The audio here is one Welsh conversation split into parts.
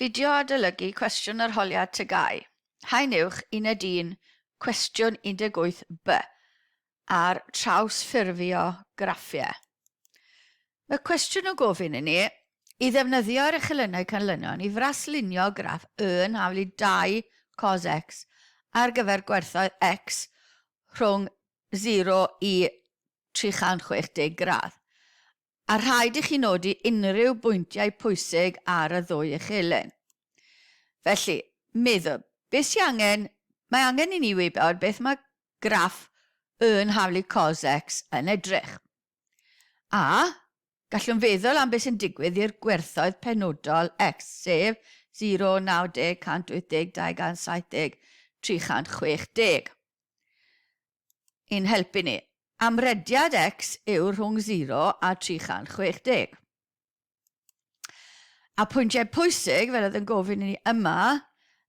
Fideo adolygu cwestiwn arholiad tygau. Haen uwch 1 cwestiwn 18b ar trawsffurfio graffiau. Mae cwestiwn o gofyn i ni i ddefnyddio'r echelynau canlynol i fraslunio graff yn haflu 2 cos x ar gyfer gwerthoedd x rhwng 0 i 360 gradd. A rhaid i chi nodi unrhyw bwyntiau pwysig ar y ddwy echelyn. Felly, meddwl, mae angen i ni wybod beth mae graff yn haflu cos x yn edrych. A gallwn feddwl am beth sy'n digwydd i'r gwerthoedd penodol x, sef 0, 90, 180, 270, 360. Un helpu ni. Amrediad x yw rhwng 0 a 360. A pwyntiau pwysig, fel oedd yn gofyn i ni yma,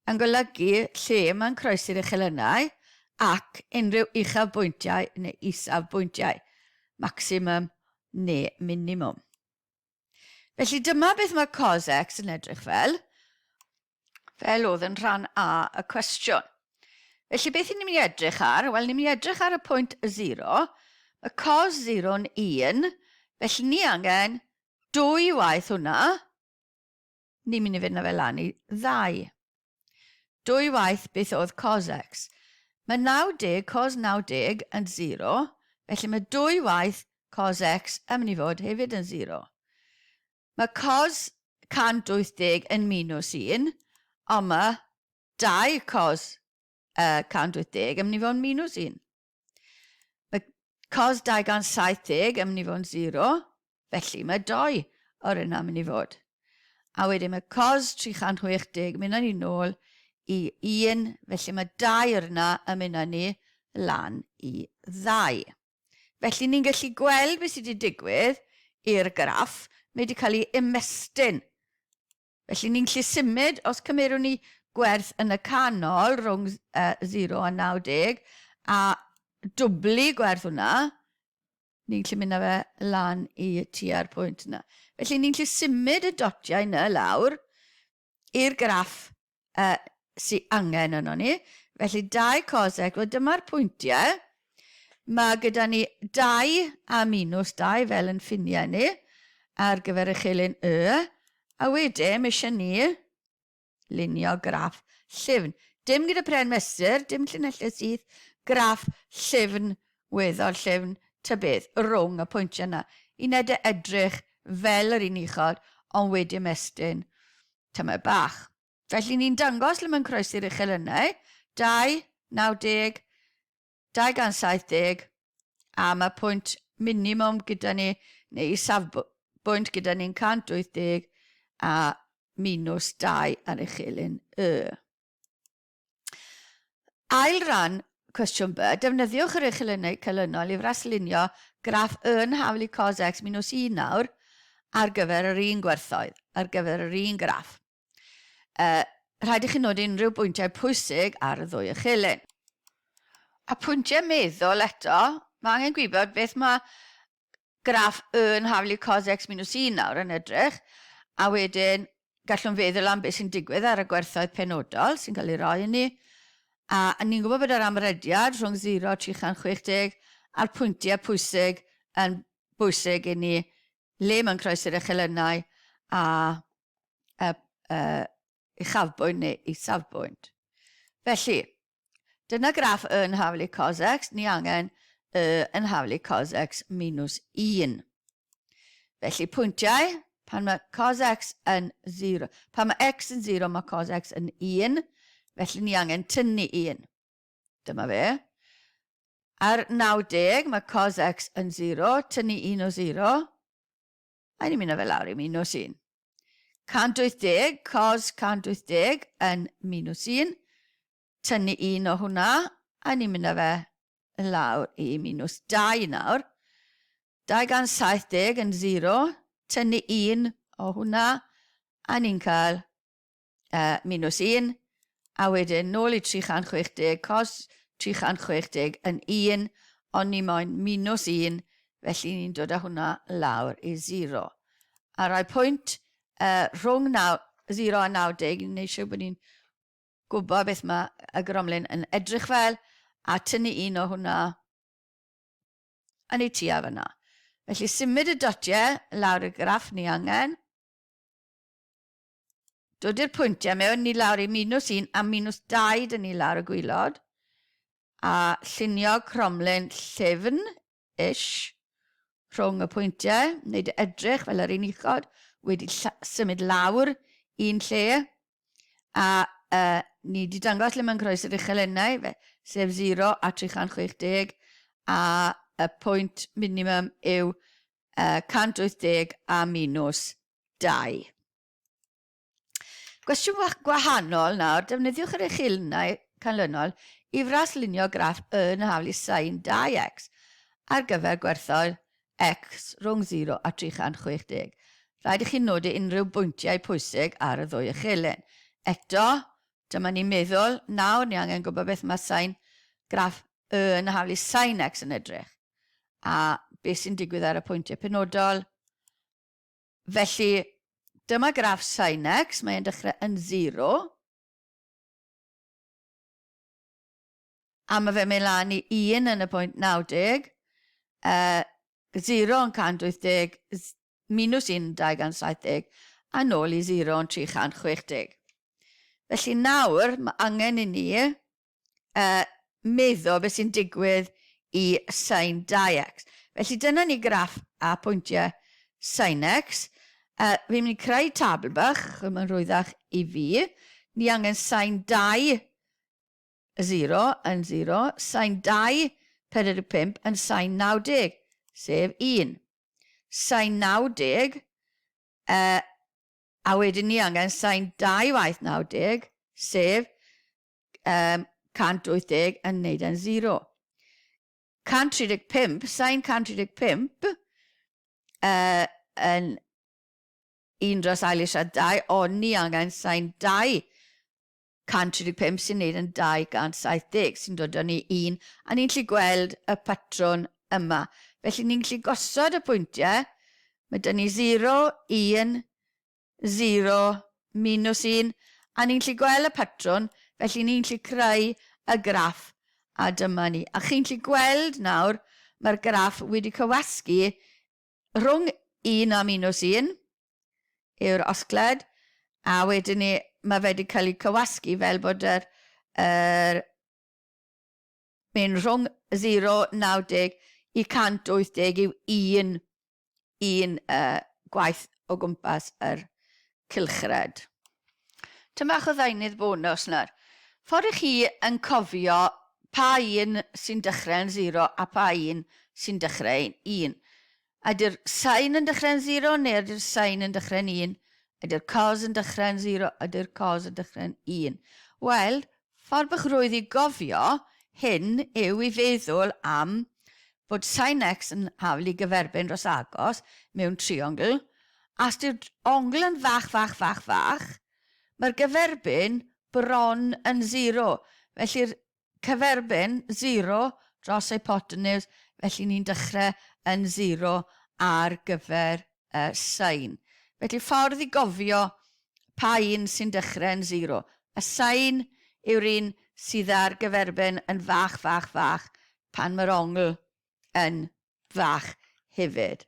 yn golygu lle mae'n croesi'r echelynau ac unrhyw uchafbwyntiau neu isafbwyntiau, maximum neu minimum. Felly dyma beth mae cos x yn edrych fel oedd yn rhan A y cwestiwn. Felly beth ni'n mynd i edrych ar? Wel, ni'n mynd i edrych ar y pwynt 0. Mae cos 0 yn 1, felly ni angen 2 waith hwnna. Ni'n mynd i fynd â fe lan i 2. 2 waith beth oedd cos x. Mae 90, cos 90 yn 0, felly mae 2 waith cos x yn mynd i fod hefyd yn 0. Mae cos 180 yn minus 1, ond mae 2 cos 180 yn mynd i fod yn minus 1. Mae cos 270 yn mynd i fod yn 0, felly mae 2 o'r yna yn mynd i fod. A wedyn mae cos 360 yn mynd ni nôl i 1, felly mae 2 o'r yna yn mynd ni lan i 2. Felly ni'n gallu gweld beth sydd wedi digwydd i'r graff, mae wedi cael ei ymestyn. Felly ni'n gallu symud, os cymerwn ni gwerth yn y canol rhwng 0 a 90 a dwblu gwerth hwnna, ni'n gallu mynd â fe lan i tua'r pwynt yna. Felly ni'n gallu symud y dotiau yna lawr i'r graff sy'n angen yno ni. Felly 2 cos x, wel dyma'r pwyntiau. Mae gyda ni 2 a minus 2 fel yn ffiniau ni ar gyfer echelyn y. A wedyn, mae eisiau ni lunio graff llyfn. Dim gyda pren mesur, dim llinellau syth, graff llyfn, weddol llyfn, tybydd, rhwng y pwyntiau yna. Uned edrych fel yr unichod, ond wedi ymestyn tyma bach. Felly ni'n dangos le mae'n croesi'r echelynau, 2, 90, 270, a mae pwynt minimum gyda ni, neu safbwynt gyda ni'n 180, a minus 2 ar echelyn y. Ail ran cwestiwn B, defnyddiwch yr echelynau canlynol i fraslunio graff yn haflu cos x minus 1 nawr ar gyfer yr un gwerthoedd, ar gyfer yr un graff. Rhaid i chi nodi unrhyw bwyntiau pwysig ar y ddwy echelyn. A pwyntiau meddwl eto, mae angen gwybod beth mae graff yn haflu cos x minus 1 nawr yn edrych, a wedyn gallwn feddwl am beth sy'n digwydd ar y gwerthoedd penodol sy'n cael ei roi i ni. A ni'n gwybod bod yr amrediad rhwng 0 a 360 a'r pwyntiau pwysig yn bwysig i ni le mae'n croesi'r echelynau a uchafbwynt neu isafbwynt. Felly, dyna graff yn haflu cos x, ni angen yn haflu cos x minus 1. Felly pwyntiau, pan mae cos x yn 0, pan mae x yn 0, mae cos x yn 1, felly ni angen tynnu 1. Dyma fe. Ar 90, mae cos x yn 0, tynnu 1 o 0, a ni'n mynd â fe lawr i minus 1. 180, cos 180 yn minus 1, tynnu 1 o hwnna, a ni'n mynd â fe lawr i minus 2 nawr. 270 yn 0, tynnu 1 o hwnna, a ni'n cael minus 1, a wedyn nôl i 360, cos 360 yn 1, ond ni moyn minus 1, felly ni'n dod â hwnna lawr i 0. A rhoi pwynt rhwng 0 a 90, neu siw bod ni'n gwybod beth mae y gromlin yn edrych fel, a tynnu un o hwnna yn ei tua fyna. Felly symud y dotiau lawr y graff ni angen. Dod i'r pwyntiau mewn ni lawr i -1 a -2 dyn ni lawr y gwylod. A llunio cromlin llyfn-ish rhwng y pwyntiau, wneud edrych fel yr unichod wedi symud lawr un lle. A ni wedi dangos le mae'n croes yr uchelennau, sef 0 a 360, a y pwynt minimum yw 180 a -2. Gwestiwn gwahanol nawr, defnyddiwch yr uchelennau canlynol i fraslunio graff yn haflu sin 2x ar gyfer gwerthoedd x rhwng 0 a 360. Rhaid i chi nodi unrhyw bwyntiau pwysig ar y ddwy uchelen. Eto, dyma ni'n meddwl, nawr ni angen gwybod beth mae sin graff yn haflu sin x yn edrych. A beth sy'n digwydd ar y pwyntiau penodol. Felly, dyma graff sin x, mae'n dechrau yn 0. A mae fe mynd lan i 1 yn y pwynt 90, 0 yn 180, -1 yn 270, a nôl i 0 yn 360. Felly nawr, mae angen i ni meddwl beth sy'n digwydd i sin 2x. Felly dyna ni graff a pwyntiau sin x. Fi'n mynd i creu tabl bach, mae'n rwyddach i fi. Ni angen sin 2 0 yn 0, sin 2 45 yn sin 90, sef 1. Sin 90, a wedyn ni angen sin 2 waith 90, sef 180 yn neud yn 0. 135, sin 135 yn 1 dros ail eisiau 2, ond ni angen sin 2 135 sy'n neud yn 270, sy'n dod â ni 1, a ni'n gallu gweld y patrwn yma. Felly ni'n gallu gosod y pwyntiau, mae dyn ni 0, 1, 0, -1, a ni'n gallu gweld y patrwn, felly ni'n gallu creu y graff, a dyma ni. A chi'n gallu gweld nawr, mae'r graff wedi cywasgu rhwng 1 a -1 yw'r osgled, a wedyn ni mae fe wedi cael ei cywasgu fel bod mynd rhwng 0, 90 i 180 yw un gwaith o gwmpas yr cylchred. Dyma bach o ddeunydd bonus nawr. Ffordd i chi yn cofio pa un sy'n dechrau'n 0 a pa un sy'n dechrau'n 1. Ydy'r sin yn dechrau'n 0 neu ydy'r sin yn dechrau'n 1? Ydy'r cos yn dechrau'n 0, ydy'r cos yn dechrau'n 1. Wel, ffordd bych rwydd i gofio hyn yw i feddwl am bod sin x yn haflu gyferbyn dros agos mewn triongl. A os yw'r ongl yn fach, mae'r gyferbyn bron yn 0. Felly'r cyferbyn 0 dros hypotenuse, felly ni'n dechrau yn 0 ar gyfer sin. Felly ffordd i gofio pa un sy'n dechrau'n 0. Y sin yw'r un sydd ar gyferbyn yn fach pan mae'r ongl yn fach hefyd.